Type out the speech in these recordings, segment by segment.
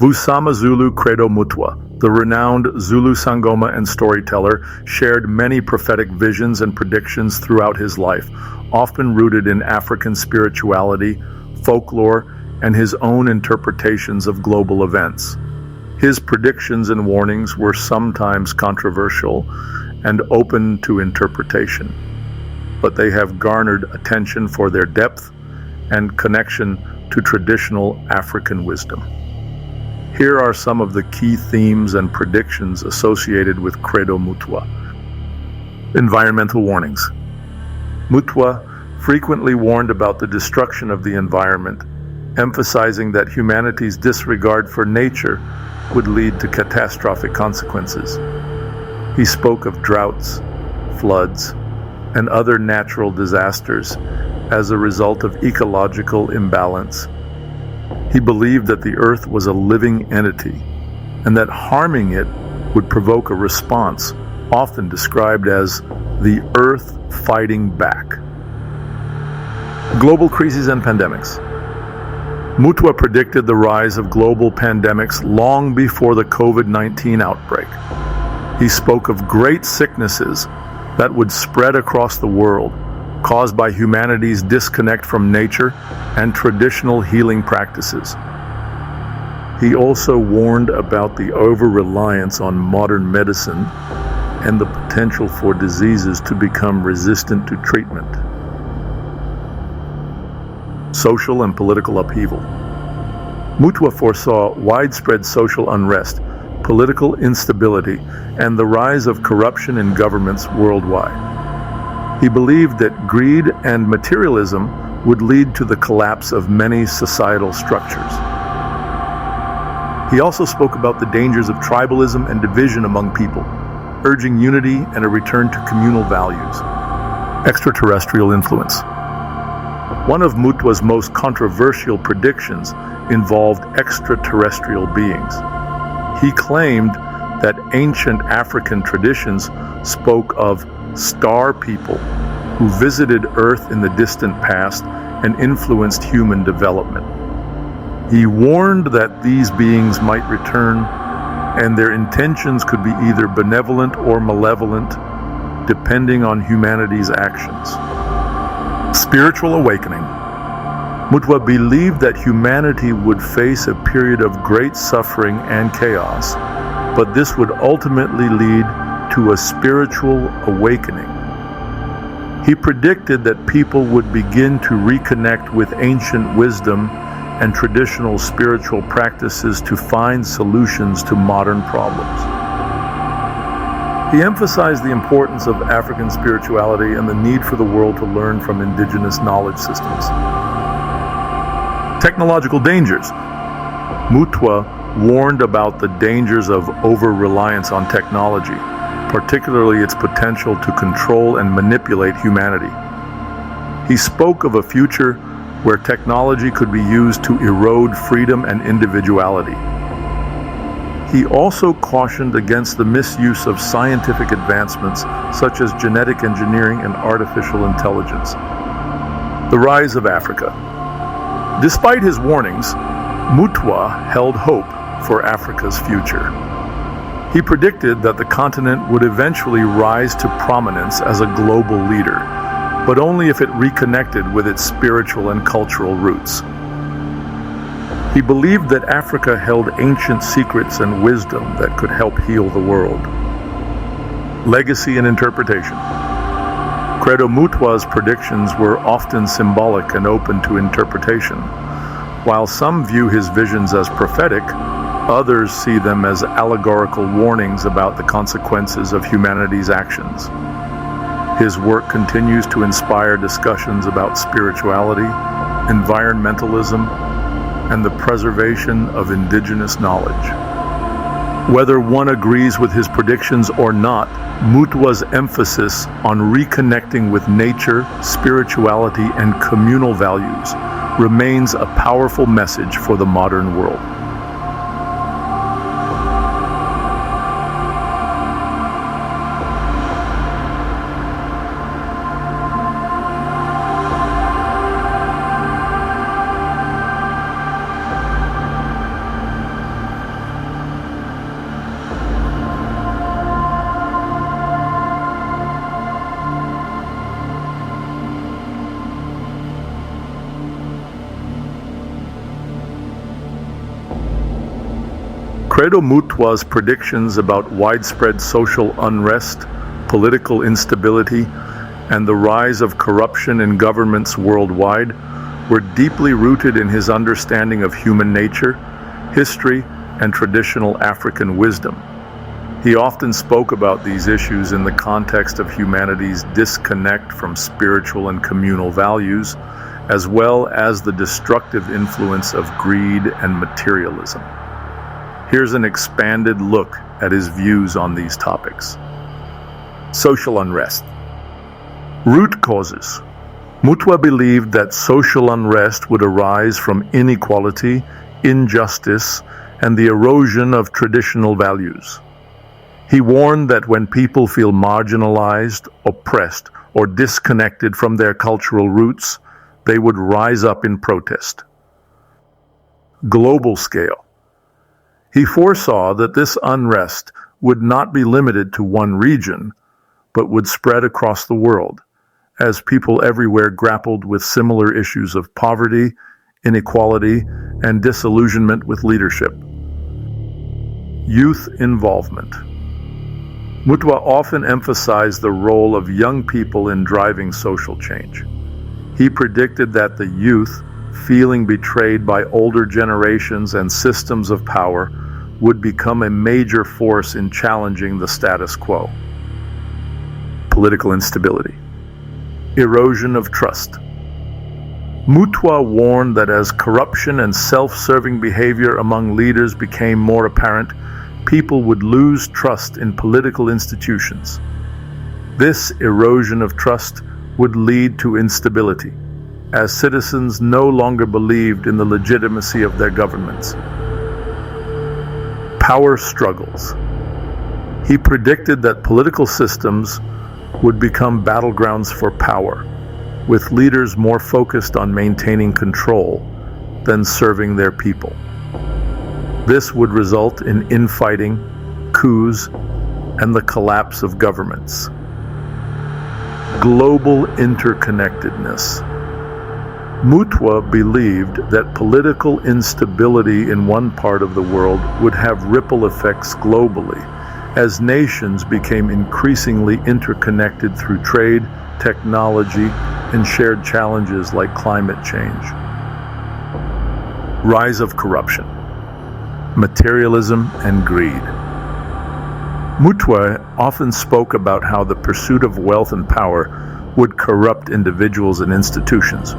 Vusama Zulu Credo Mutwa, the renowned Zulu Sangoma and storyteller, shared many prophetic visions and predictions throughout his life, often rooted in African spirituality, folklore, and his own interpretations of global events. His predictions and warnings were sometimes controversial and open to interpretation, but they have garnered attention for their depth and connection to traditional African wisdom. Here are some of the key themes and predictions associated with Credo Mutwa. Environmental warnings. Mutwa frequently warned about the destruction of the environment, emphasizing that humanity's disregard for nature would lead to catastrophic consequences. He spoke of droughts, floods, and other natural disasters as a result of ecological imbalance. He believed that the earth was a living entity and that harming it would provoke a response, often described as the earth fighting back. Global crises and pandemics. Mutwa predicted the rise of global pandemics long before the COVID-19 outbreak. He spoke of great sicknesses that would spread across the world, caused by humanity's disconnect from nature and traditional healing practices. He also warned about the over-reliance on modern medicine and the potential for diseases to become resistant to treatment. Social and political upheaval. Mutwa foresaw widespread social unrest, political instability, and the rise of corruption in governments worldwide. He believed that greed and materialism would lead to the collapse of many societal structures. He also spoke about the dangers of tribalism and division among people, urging unity and a return to communal values. Extraterrestrial influence. One of Mutwa's most controversial predictions involved extraterrestrial beings. He claimed that ancient African traditions spoke of star people who visited Earth in the distant past and influenced human development. He warned that these beings might return and their intentions could be either benevolent or malevolent, depending on humanity's actions. Spiritual awakening. Mutwa believed that humanity would face a period of great suffering and chaos, but this would ultimately lead to a spiritual awakening. He predicted that people would begin to reconnect with ancient wisdom and traditional spiritual practices to find solutions to modern problems. He emphasized the importance of African spirituality and the need for the world to learn from indigenous knowledge systems. Technological dangers. Mutwa warned about the dangers of over-reliance on technology, particularly its potential to control and manipulate humanity. He spoke of a future where technology could be used to erode freedom and individuality. He also cautioned against the misuse of scientific advancements such as genetic engineering and artificial intelligence. The rise of Africa. Despite his warnings, Mutwa held hope for Africa's future. He predicted that the continent would eventually rise to prominence as a global leader, but only if it reconnected with its spiritual and cultural roots. He believed that Africa held ancient secrets and wisdom that could help heal the world. Legacy and interpretation. Credo Mutwa's predictions were often symbolic and open to interpretation. While some view his visions as prophetic, others see them as allegorical warnings about the consequences of humanity's actions. His work continues to inspire discussions about spirituality, environmentalism, and the preservation of indigenous knowledge. Whether one agrees with his predictions or not, Mutwa's emphasis on reconnecting with nature, spirituality, and communal values remains a powerful message for the modern world. Alfredo Mutwa's predictions about widespread social unrest, political instability, and the rise of corruption in governments worldwide were deeply rooted in his understanding of human nature, history, and traditional African wisdom. He often spoke about these issues in the context of humanity's disconnect from spiritual and communal values, as well as the destructive influence of greed and materialism. Here's an expanded look at his views on these topics. Social unrest. Root causes. Mutwa believed that social unrest would arise from inequality, injustice, and the erosion of traditional values. He warned that when people feel marginalized, oppressed, or disconnected from their cultural roots, they would rise up in protest. Global scale. He foresaw that this unrest would not be limited to one region, but would spread across the world, as people everywhere grappled with similar issues of poverty, inequality, and disillusionment with leadership. Youth involvement. Mutwa often emphasized the role of young people in driving social change. He predicted that the youth, feeling betrayed by older generations and systems of power, would become a major force in challenging the status quo. Political instability. Erosion of trust. Mutwa warned that as corruption and self-serving behavior among leaders became more apparent, people would lose trust in political institutions. This erosion of trust would lead to instability, as citizens no longer believed in the legitimacy of their governments. Power struggles. He predicted that political systems would become battlegrounds for power, with leaders more focused on maintaining control than serving their people. This would result in infighting, coups, and the collapse of governments. Global interconnectedness. Mutwa believed that political instability in one part of the world would have ripple effects globally, as nations became increasingly interconnected through trade, technology, and shared challenges like climate change. Rise of corruption. Materialism and greed. Mutwa often spoke about how the pursuit of wealth and power would corrupt individuals and institutions.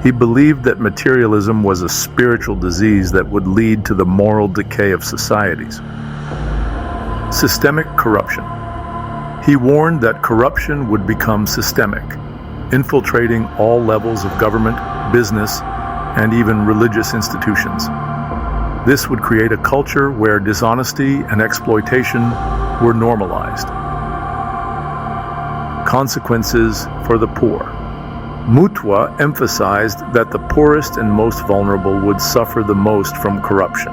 He believed that materialism was a spiritual disease that would lead to the moral decay of societies. Systemic corruption. He warned that corruption would become systemic, infiltrating all levels of government, business, and even religious institutions. This would create a culture where dishonesty and exploitation were normalized. Consequences for the poor. Mutwa emphasized that the poorest and most vulnerable would suffer the most from corruption,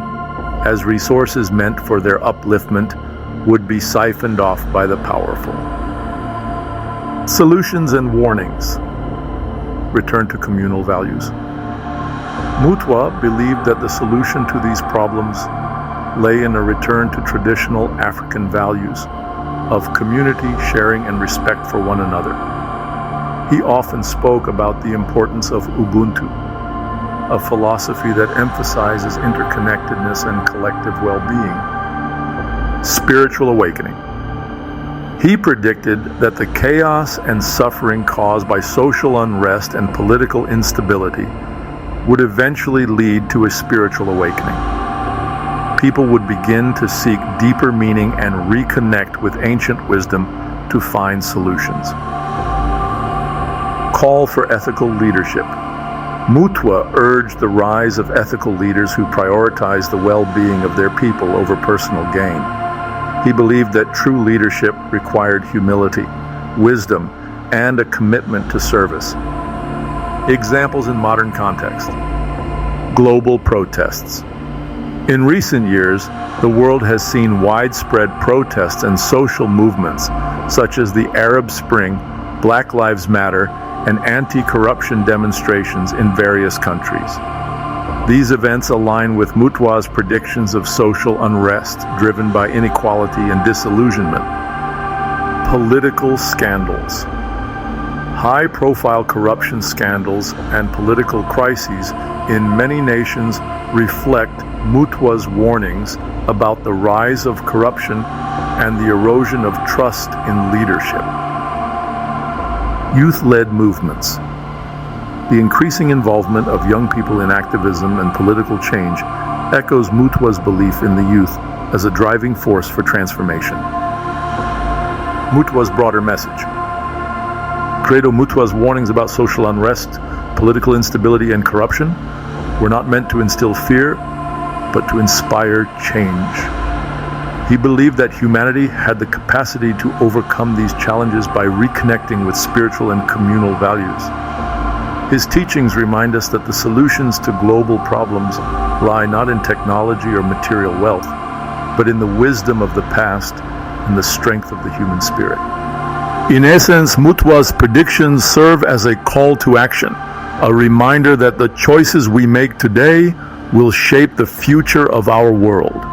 as resources meant for their upliftment would be siphoned off by the powerful. Solutions and warnings. Return to communal values. Mutwa believed that the solution to these problems lay in a return to traditional African values of community, sharing, and respect for one another. He often spoke about the importance of Ubuntu, a philosophy that emphasizes interconnectedness and collective well-being. Spiritual awakening. He predicted that the chaos and suffering caused by social unrest and political instability would eventually lead to a spiritual awakening. People would begin to seek deeper meaning and reconnect with ancient wisdom to find solutions. Call for ethical leadership. Mutwa urged the rise of ethical leaders who prioritize the well-being of their people over personal gain. He believed that true leadership required humility, wisdom, and a commitment to service. Examples in modern context. Global protests. In recent years, the world has seen widespread protests and social movements, such as the Arab Spring, Black Lives Matter, and anti-corruption demonstrations in various countries. These events align with Mutwa's predictions of social unrest driven by inequality and disillusionment. Political scandals. High-profile corruption scandals and political crises in many nations reflect Mutwa's warnings about the rise of corruption and the erosion of trust in leadership. Youth-led movements. The increasing involvement of young people in activism and political change echoes Mutwa's belief in the youth as a driving force for transformation. Mutwa's broader message. Credo Mutwa's warnings about social unrest, political instability, and corruption were not meant to instill fear, but to inspire change. He believed that humanity had the capacity to overcome these challenges by reconnecting with spiritual and communal values. His teachings remind us that the solutions to global problems lie not in technology or material wealth, but in the wisdom of the past and the strength of the human spirit. In essence, Mutwa's predictions serve as a call to action, a reminder that the choices we make today will shape the future of our world.